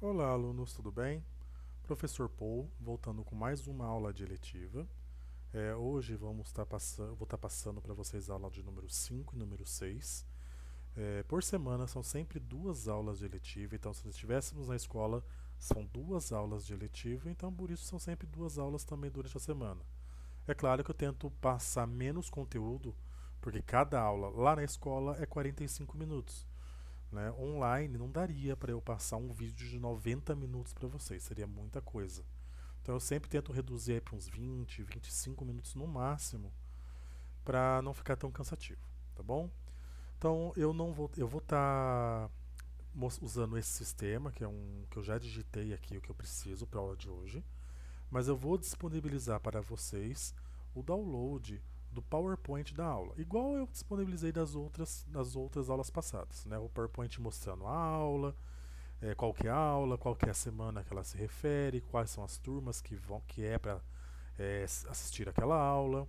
Olá, alunos, tudo bem? Professor Paul, voltando com mais uma aula de eletiva. Hoje vou estar passando para vocês a aula de número 5 e número 6. Por semana são sempre duas aulas de eletiva, então se nós estivéssemos na escola, são duas aulas de eletiva, então por isso são sempre duas aulas também durante a semana. É claro que eu tento passar menos conteúdo, porque cada aula lá na escola é 45 minutos, né? Online não daria para eu passar um vídeo de 90 minutos para vocês, seria muita coisa. Então eu sempre tento reduzir para uns 20, 25 minutos no máximo, para não ficar tão cansativo, tá bom? Então eu não vou, eu vou estar usando esse sistema, que é um que eu já digitei aqui o que eu preciso para a aula de hoje, mas eu vou disponibilizar para vocês o download do PowerPoint da aula, igual eu disponibilizei das outras aulas passadas, né? O PowerPoint mostrando a aula, qual que é a aula, qual que é a semana que ela se refere, quais são as turmas que é para assistir aquela aula.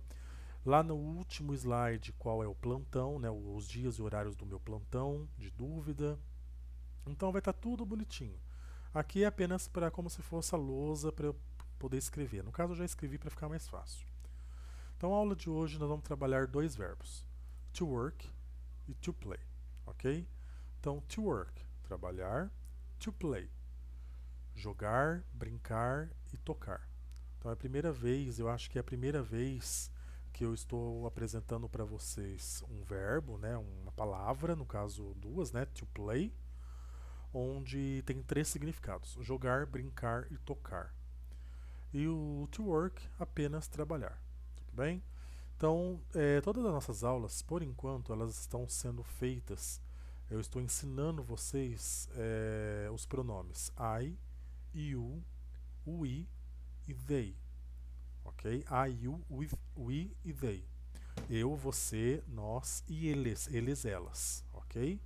Lá no último slide, qual é o plantão, né? Os dias e horários do meu plantão de dúvida. Então vai estar tudo bonitinho. Aqui é apenas para como se fosse a lousa para eu poder escrever. No caso, eu já escrevi para ficar mais fácil. Então, a aula de hoje nós vamos trabalhar dois verbos: to work e to play, ok? Então, to work, trabalhar; to play, jogar, brincar e tocar. Então, é a primeira vez, eu acho que é a primeira vez que eu estou apresentando para vocês um verbo, né, uma palavra, no caso duas, né, to play, onde tem três significados: jogar, brincar e tocar. E o to work, apenas trabalhar. Tudo bem? Então, todas as nossas aulas, por enquanto, elas estão sendo feitas. Eu estou ensinando vocês os pronomes I, you, we e they. Ok? I, you, we e they. Eu, você, nós e eles, elas. Ok?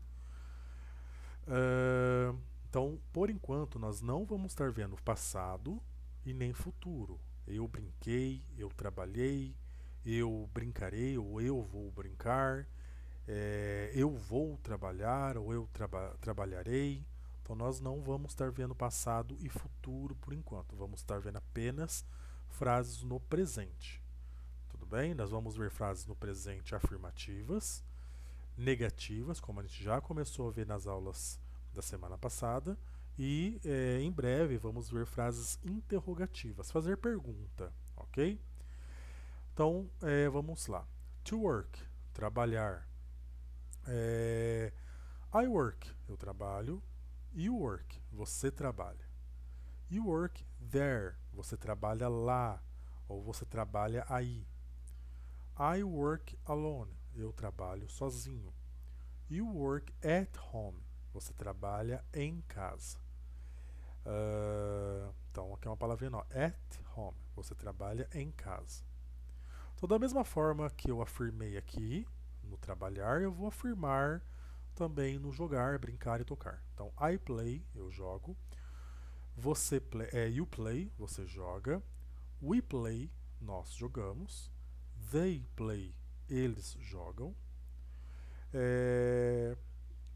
Então, por enquanto, nós não vamos estar vendo passado e nem futuro. Eu brinquei, eu trabalhei, eu brincarei ou eu vou brincar, eu vou trabalhar ou eu trabalharei. Então, nós não vamos estar vendo passado e futuro por enquanto. Vamos estar vendo apenas frases no presente. Tudo bem? Nós vamos ver frases no presente afirmativas, negativas, como a gente já começou a ver nas aulas da semana passada, e em breve vamos ver frases interrogativas, fazer pergunta, ok? Então vamos lá. To work, trabalhar. I work, eu trabalho. You work, você trabalha. You work there, você trabalha lá, ou você trabalha aí. I work alone, eu trabalho sozinho. You work at home, você trabalha em casa. Então aqui é uma palavrinha nova. At home, você trabalha em casa. Então, da mesma forma que eu afirmei aqui no trabalhar, eu vou afirmar também no jogar, brincar e tocar. Então, I play, eu jogo. You play, você joga. We play, nós jogamos. They play, eles jogam.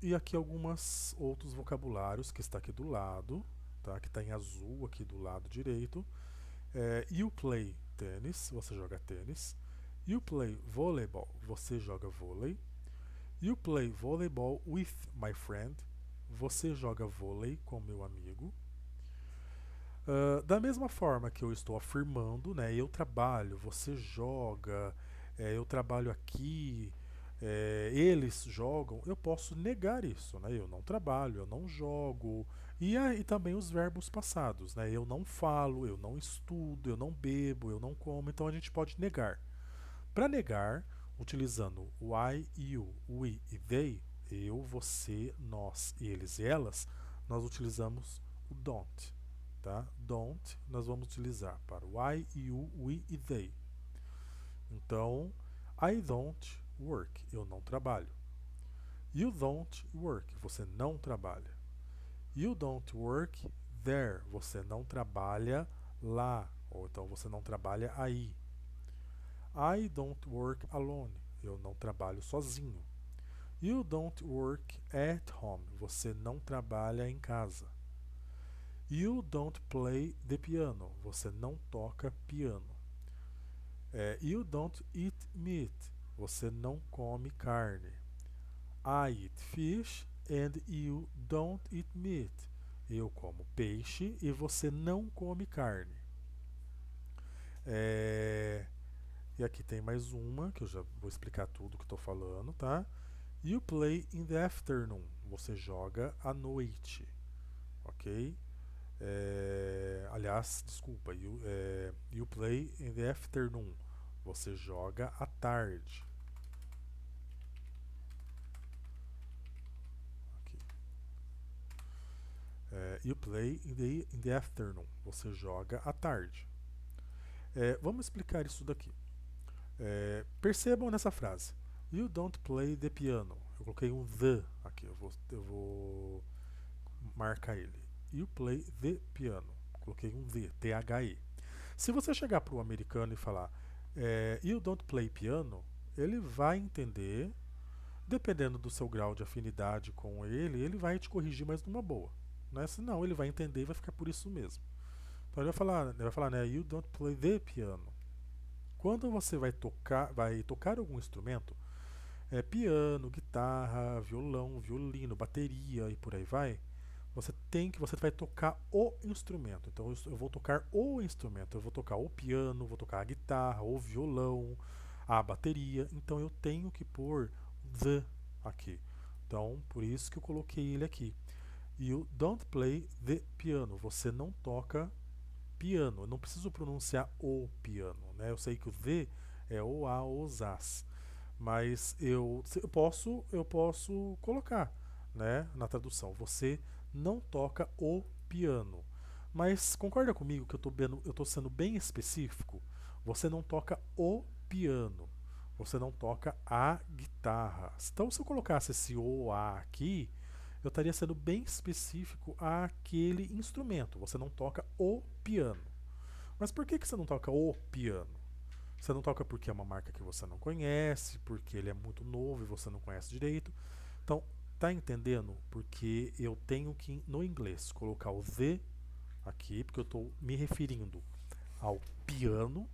E aqui alguns outros vocabulários que está aqui do lado, tá? Que está em azul aqui do lado direito. You play tênis, você joga tênis. You play volleyball, você joga vôlei. You play volleyball with my friend, você joga vôlei com meu amigo. Da mesma forma que eu estou afirmando, né, eu trabalho, você joga, eu trabalho aqui, eles jogam, eu posso negar isso, né? Eu não trabalho, eu não jogo. E também os verbos passados, né? Eu não falo, eu não estudo, eu não bebo, eu não como, então a gente pode negar. Para negar, utilizando o I, you, we e they, eu, você, nós, eles e elas, nós utilizamos o don't. Tá? Don't nós vamos utilizar para o I, you, we e they. Então, I don't work, eu não trabalho. You don't work, você não trabalha. You don't work there, você não trabalha lá, ou então você não trabalha aí. I don't work alone, eu não trabalho sozinho. You don't work at home, você não trabalha em casa. You don't play the piano. Você não toca piano. You don't eat meat. Você não come carne. I eat fish and you don't eat meat. Eu como peixe e você não come carne. E aqui tem mais uma, que eu já vou explicar tudo que estou falando, tá? You play in the afternoon. Você joga à noite, ok? Aliás, desculpa, you play in the afternoon. Você joga à tarde. Aqui. You play in the afternoon. Você joga à tarde. Vamos explicar isso daqui. Percebam nessa frase. You don't play the piano. Eu coloquei um the aqui. Eu vou marcar ele. You play the piano. Coloquei um the, T-H-E. Se você chegar para o americano e falar You don't play piano, ele vai entender, dependendo do seu grau de afinidade com ele, ele vai te corrigir mais numa boa. Né? Senão ele vai entender e vai ficar por isso mesmo. Então ele vai falar né, You don't play the piano. Quando você vai tocar algum instrumento, piano, guitarra, violão, violino, bateria e por aí vai, você vai tocar o instrumento. Então eu vou tocar o instrumento, eu vou tocar o piano, vou tocar a guitarra, o violão, a bateria. Então eu tenho que pôr the aqui. Então por isso que eu coloquei ele aqui. You don't play the piano. Você não toca piano. Eu não preciso pronunciar o piano, né? Eu sei que o the é o a, os as, mas eu posso colocar, né, na tradução. Você não toca o piano. Mas concorda comigo que eu tô sendo bem específico? Você não toca o piano. Você não toca a guitarra. Então, se eu colocasse esse o, a aqui, eu estaria sendo bem específico àquele instrumento. Você não toca o piano. Mas por que você não toca o piano? Você não toca porque é uma marca que você não conhece, porque ele é muito novo e você não conhece direito. Então, tá entendendo? Porque eu tenho que, no inglês, colocar o the aqui, porque eu estou me referindo ao piano,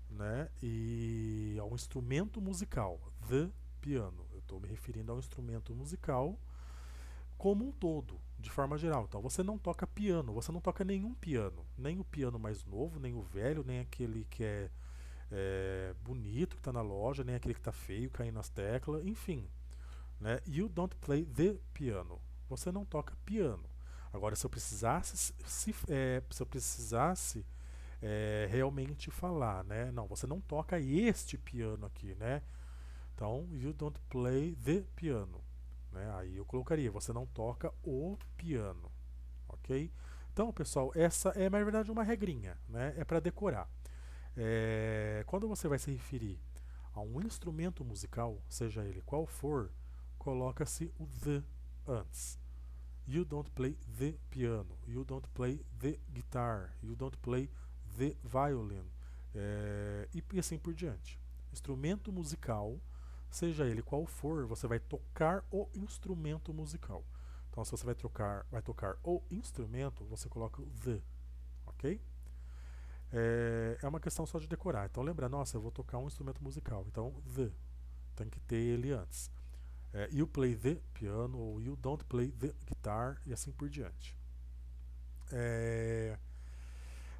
né? E ao instrumento musical, the piano. Eu estou me referindo ao instrumento musical como um todo, de forma geral. Então, você não toca piano, você não toca nenhum piano, nem o piano mais novo, nem o velho, nem aquele que é bonito que está na loja, nem aquele que está feio, caindo nas teclas, enfim. Né? You don't play the piano. Você não toca piano. Agora, se eu precisasse, realmente falar, né? Não, você não toca este piano aqui, né? Então, you don't play the piano. Né? Aí eu colocaria, você não toca o piano. Ok? Então, pessoal, essa é, na verdade, uma regrinha, né? É para decorar. Quando você vai se referir a um instrumento musical, seja ele qual for, coloca-se o the antes. You don't play the piano. You don't play the guitar. You don't play the violin. E assim por diante. Instrumento musical, seja ele qual for, você vai tocar o instrumento musical. Então, se você vai tocar o instrumento, você coloca o the. Ok? É uma questão só de decorar. Então lembra, nossa, eu vou tocar um instrumento musical. Então the, tem que ter ele antes. You play the piano ou you don't play the guitar e assim por diante.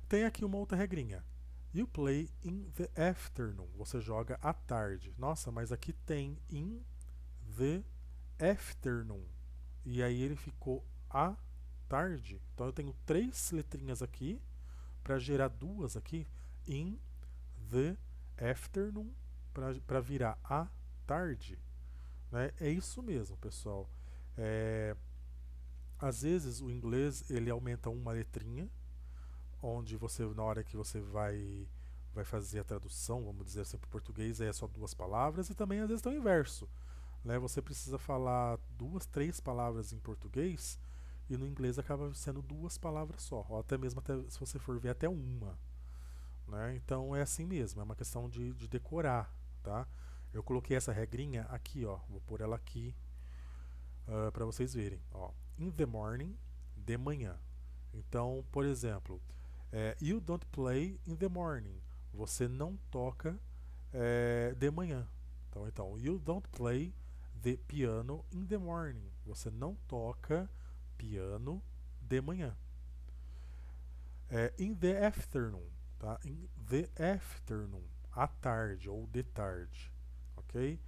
Tem aqui uma outra regrinha. You play in the afternoon. Você joga à tarde. Nossa, mas aqui tem in the afternoon. E aí ele ficou à tarde. Então eu tenho 3 letrinhas aqui para gerar 2 aqui, in the afternoon, para virar à tarde. Né? É isso mesmo, pessoal. Às vezes o inglês ele aumenta uma letrinha, onde você, na hora que você vai fazer a tradução, vamos dizer assim, para o português, é só 2 palavras, e também às vezes tem o inverso. Né? Você precisa falar 2, 3 palavras em português, e no inglês acaba sendo 2 palavras só, ou até mesmo, se você for ver, até uma. Né? Então é assim mesmo, é uma questão de decorar. Tá? Eu coloquei essa regrinha aqui, ó, vou pôr ela aqui para vocês verem. Ó. In the morning, de manhã. Então, por exemplo, you don't play in the morning. Você não toca de manhã. Então, you don't play the piano in the morning. Você não toca piano de manhã. In the afternoon, tá? In the afternoon, à tarde ou de tarde, ok?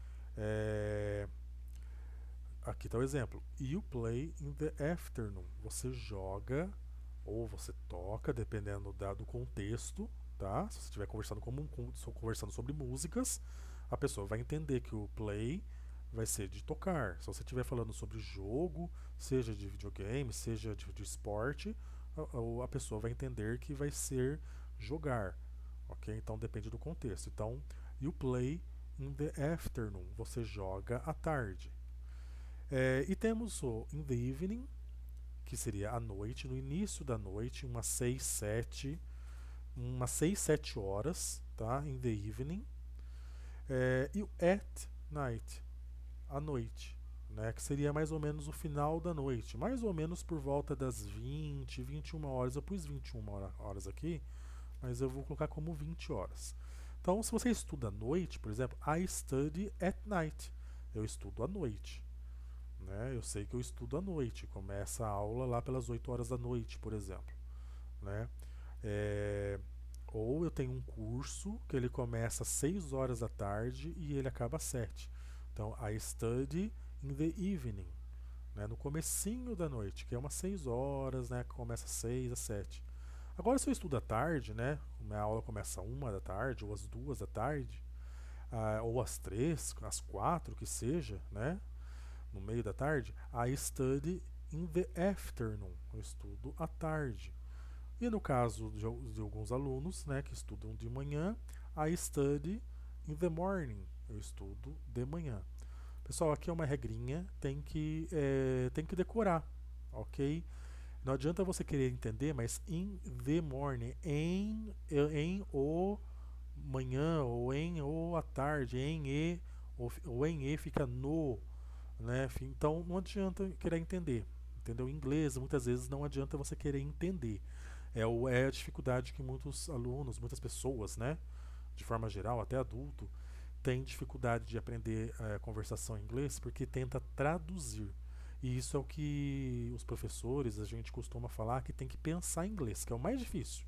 Aqui está o exemplo. You play in the afternoon. Você joga ou você toca, dependendo do contexto, tá? Se você estiver conversando sobre músicas, a pessoa vai entender que o play vai ser de tocar. Se você estiver falando sobre jogo, seja de videogame, seja de esporte, a pessoa vai entender que vai ser jogar, ok? Então depende do contexto. Então, you play in the afternoon. Você joga à tarde. E temos o in the evening, que seria à noite, no início da noite, umas 6, 7 horas, tá? In the evening. E o at night, à noite, né? Que seria mais ou menos o final da noite, mais ou menos por volta das 20, 21 horas. Eu pus 21 horas aqui, mas eu vou colocar como 20 horas. Então, se você estuda à noite, por exemplo, I study at night. Eu estudo à noite. Né? Eu sei que eu estudo à noite, começa a aula lá pelas 8 horas da noite, por exemplo. Né? Ou eu tenho um curso que ele começa às 6 horas da tarde e ele acaba às 7. Então, I study in the evening, né? No comecinho da noite, que é umas 6 horas, né? Que começa às 6 às 7. Agora, se eu estudo à tarde, né? Minha aula começa às 1 da tarde, ou às 2 da tarde, ou às 3, às 4, que seja, né? No meio da tarde, I study in the afternoon. Eu estudo à tarde. E no caso de alguns alunos, né, que estudam de manhã, I study in the morning. Eu estudo de manhã. Pessoal, aqui é uma regrinha, tem que decorar, ok? Não adianta você querer entender, mas in the morning, em o manhã, ou em o à tarde, em e, ou em e fica no, né? Então não adianta querer entender, entendeu? Em inglês muitas vezes não adianta você querer entender. É a dificuldade que muitos alunos, muitas pessoas, né, de forma geral, até adulto, têm dificuldade de aprender conversação em inglês porque tenta traduzir. E isso é o que os professores, a gente costuma falar que tem que pensar em inglês, que é o mais difícil.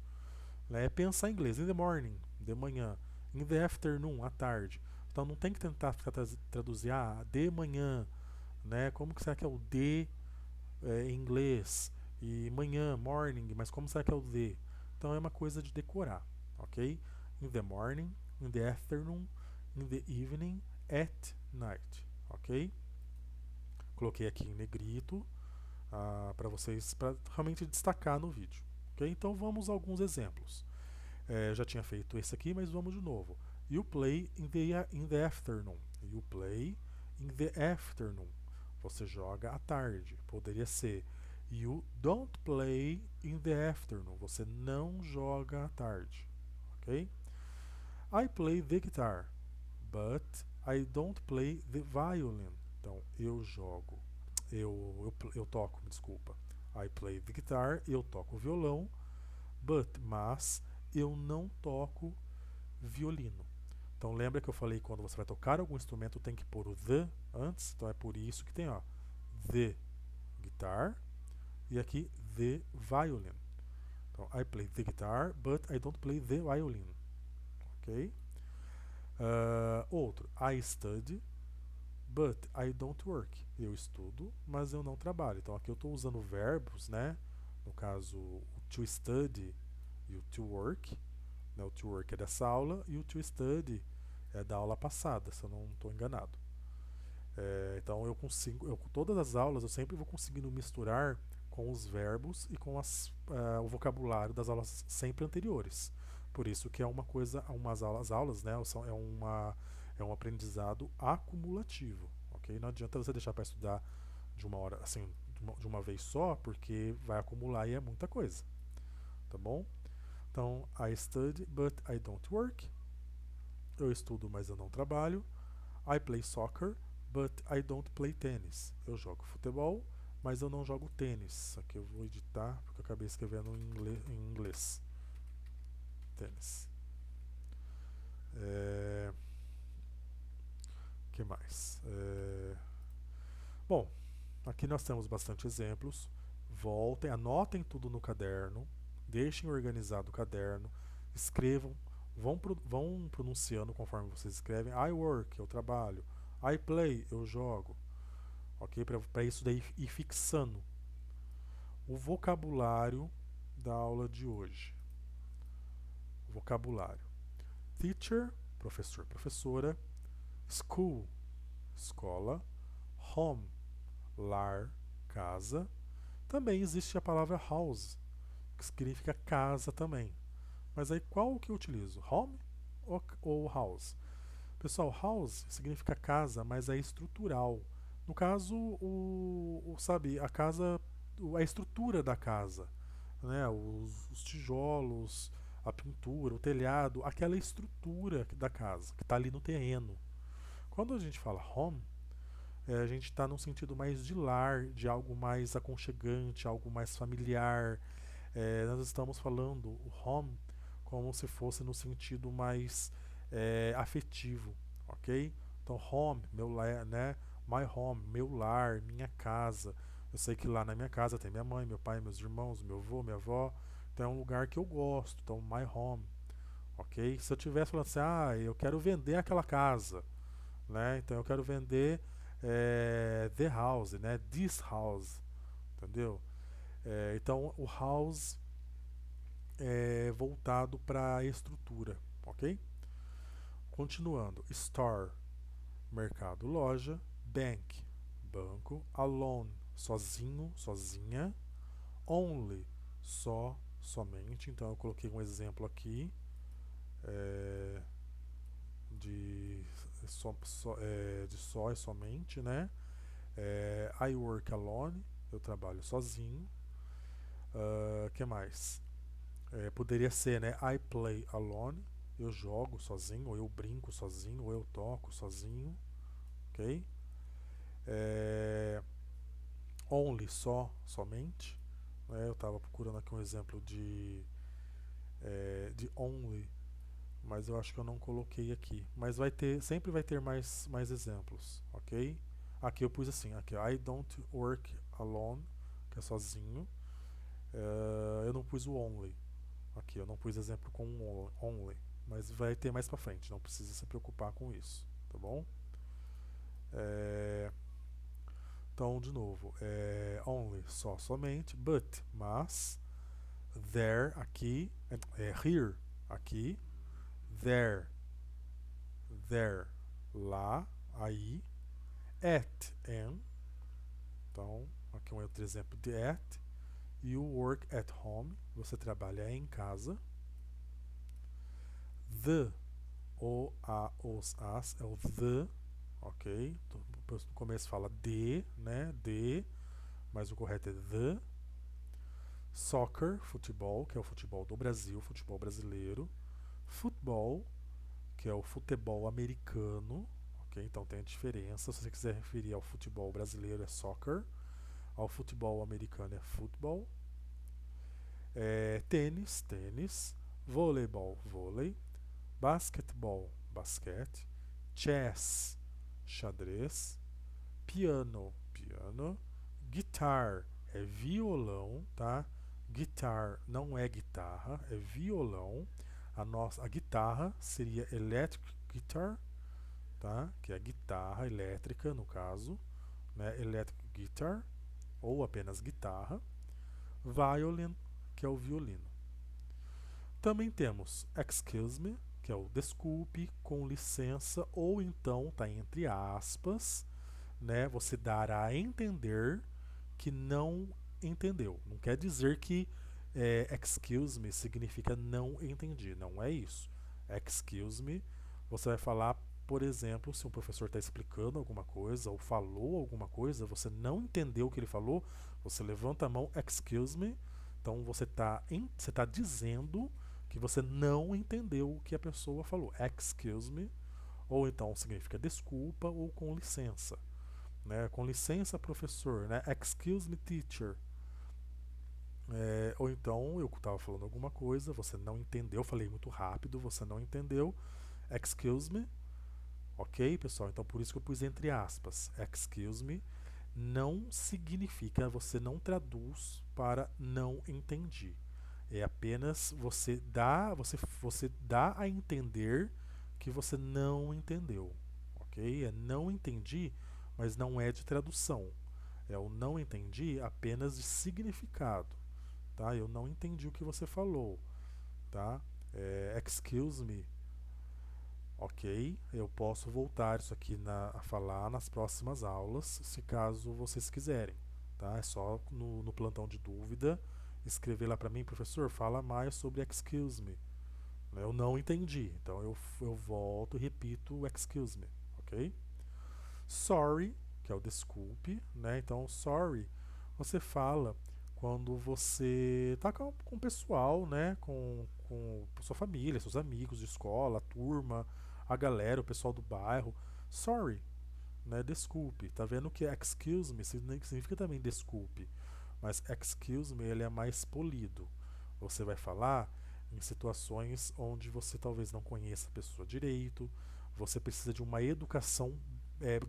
Né? É pensar em inglês. In the morning, de manhã. In the afternoon, à tarde. Então não tem que tentar ficar traduzir de manhã, né? Como que será que é o de em inglês? E manhã, morning, mas como será que é o de? Então é uma coisa de decorar, ok? In the morning, in the afternoon, in the evening, at night, ok? Coloquei aqui em negrito para vocês, para realmente destacar no vídeo, ok? Então vamos a alguns exemplos. Já tinha feito esse aqui, mas vamos de novo. You play in the afternoon. You play in the afternoon. Você joga à tarde. Poderia ser You don't play in the afternoon. Você não joga à tarde. Ok? I play the guitar, but I don't play the violin. Então, eu jogo. Eu toco, desculpa. I play the guitar, eu toco violão, mas eu não toco violino. Então lembra que eu falei que quando você vai tocar algum instrumento tem que pôr o the antes, então é por isso que tem the guitar e aqui the violin. Então I play the guitar, but I don't play the violin. Ok? Outro, I study, but I don't work. Eu estudo, mas eu não trabalho. Então aqui eu estou usando verbos, né? No caso, o to study e o to work. Né? O to work é dessa aula e o to study é da aula passada, se eu não estou enganado. Então eu consigo, todas as aulas eu sempre vou conseguindo misturar com os verbos e com o vocabulário das aulas sempre anteriores. Por isso que é uma coisa, as aulas, né, é um aprendizado acumulativo, ok? Não adianta você deixar para estudar de uma hora, assim, de uma vez só, porque vai acumular e é muita coisa, tá bom? Então, I study, but I don't work. Eu estudo, mas eu não trabalho. I play soccer, but I don't play tennis. Eu jogo futebol, mas eu não jogo tênis. Aqui eu vou editar porque eu acabei escrevendo em inglês. Tênis. Que mais? Bom, aqui nós temos bastante exemplos. Voltem, anotem tudo no caderno, deixem organizado o caderno, escrevam, vão pronunciando conforme vocês escrevem. I work, eu trabalho. I play, eu jogo. Ok? Para isso daí ir fixando o vocabulário da aula de hoje. Vocabulário. Teacher, professor, professora. School, escola. Home, lar, casa. Também existe a palavra house, que significa casa também. Mas aí qual que eu utilizo? Home ou house? Pessoal, house significa casa, mas é estrutural. No caso, sabe, a casa, a estrutura da casa, né? Os tijolos, a pintura, o telhado, aquela estrutura da casa que está ali no terreno. Quando a gente fala home, a gente está num sentido mais de lar, de algo mais aconchegante, algo mais familiar. Nós estamos falando o home como se fosse no sentido mais afetivo, ok? Então, home, meu lar, né? My home, meu lar, minha casa. Eu sei que lá na minha casa tem minha mãe, meu pai, meus irmãos, meu avô, minha avó. Então, é um lugar que eu gosto. Então, my home, ok? Se eu tivesse falando assim, eu quero vender aquela casa, né? Então, eu quero vender the house, né? This house, entendeu? Então, o house é voltado para a estrutura, ok? Continuando, store, mercado, loja. Bank, banco. Alone, sozinho, sozinha. Only, só, somente. Então eu coloquei um exemplo aqui de só e somente, né? I work alone, eu trabalho sozinho. Que mais? Poderia ser, né? I play alone, eu jogo sozinho, ou eu brinco sozinho, ou eu toco sozinho, ok? Only, só, somente. Eu estava procurando aqui um exemplo de only, mas eu acho que eu não coloquei aqui. Mas sempre vai ter mais exemplos, ok? Aqui eu pus assim, aqui, I don't work alone, que é sozinho. Eu não pus o only. Aqui eu não pus exemplo com only, mas vai ter mais pra frente, não precisa se preocupar com isso, tá bom? Então, de novo, only, só, somente, but, mas, there, aqui, here, aqui, there, lá, aí, at, and, então, aqui um outro exemplo de at. You work at home, você trabalha em casa. The, o, a, os, as, é o the, ok? No começo fala de, né? De, mas o correto é the. Soccer, futebol, que é o futebol do Brasil, futebol brasileiro. Futebol, que é o futebol americano, ok? Então tem a diferença. Se você quiser referir ao futebol brasileiro é soccer, ao futebol americano é futebol. Tênis, tênis. Voleibol, vôlei. Basquetebol, basquete. Chess, xadrez. Piano, piano. Guitar é violão, tá? Guitar não é guitarra, é violão. A guitarra seria electric guitar, tá? Que é guitarra elétrica no caso, né? Electric guitar ou apenas guitarra. Violin, que é o violino. Também temos excuse me, que é o desculpe, com licença, ou então tá entre aspas, né? Você dar a entender que não entendeu. Não quer dizer que excuse me significa não entendi. Não é isso. Excuse me, você vai falar, por exemplo, se um professor está explicando alguma coisa ou falou alguma coisa, você não entendeu o que ele falou, você levanta a mão, excuse me. Então você tá dizendo que você não entendeu o que a pessoa falou. Excuse me. Ou então significa desculpa ou com licença. né? Com licença, professor, né? Excuse me, teacher. Ou então eu estava falando alguma coisa, você não entendeu, falei muito rápido, você não entendeu. Excuse me, ok, pessoal? Então por isso que eu pus entre aspas. Excuse me não significa, você não traduz para não entendi. É apenas você dá a entender que você não entendeu, ok? É não entendi, mas não é de tradução. É o não entendi apenas de significado, tá? Eu não entendi o que você falou, tá? Excuse me, ok? Eu posso voltar isso aqui a falar nas próximas aulas, se caso vocês quiserem, tá? É só no plantão de dúvida escrever lá para mim, professor, fala mais sobre excuse me. Eu não entendi, então eu volto e repito o excuse me, ok? Sorry, que é o desculpe, né? Então, sorry, você fala quando você tá com o pessoal, né? Com sua família, seus amigos de escola, a turma, a galera, o pessoal do bairro. Sorry, né? Desculpe. Tá vendo que excuse me significa também desculpe, mas excuse me ele é mais polido. Você vai falar em situações onde você talvez não conheça a pessoa direito, você precisa de uma educação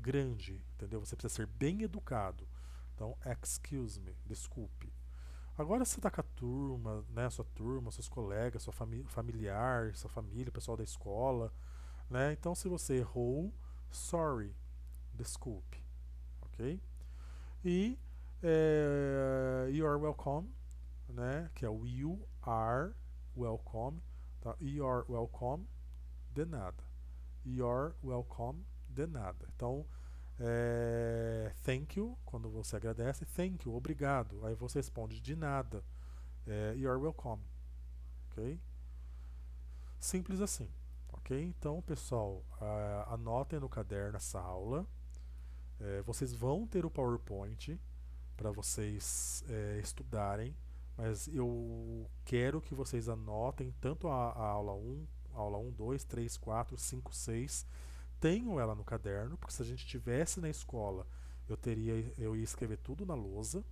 grande, entendeu? Você precisa ser bem educado. Então, excuse me, desculpe. Agora você está com a turma, né, sua turma, seus colegas, sua familiar, sua família, pessoal da escola, né? Então, se você errou, sorry, desculpe, ok? E you are welcome, né? Que é o you are welcome, tá? You are welcome, de nada. You are welcome, de nada. Então, thank you, quando você agradece, thank you, obrigado. Aí você responde de nada. You are welcome, ok? Simples assim, ok? Então, pessoal, anotem no caderno essa aula. Vocês vão ter o PowerPoint para vocês estudarem, mas eu quero que vocês anotem tanto a aula 1, 2, 3, 4, 5, 6. Tenham ela no caderno, porque se a gente tivesse na escola, eu ia escrever tudo na lousa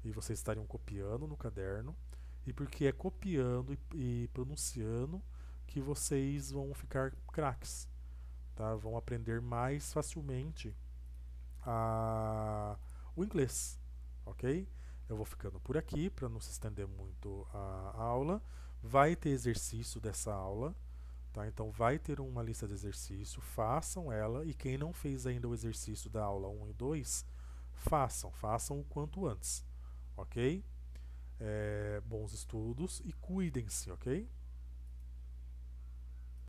e vocês estariam copiando no caderno. E porque é copiando e pronunciando que vocês vão ficar craques, tá? Vão aprender mais facilmente o inglês, ok? Eu vou ficando por aqui para não se estender muito a aula. Vai ter exercício dessa aula, tá? Então vai ter uma lista de exercício, façam ela, e quem não fez ainda o exercício da aula 1 e 2, façam o quanto antes, ok? Bons estudos e cuidem-se, ok?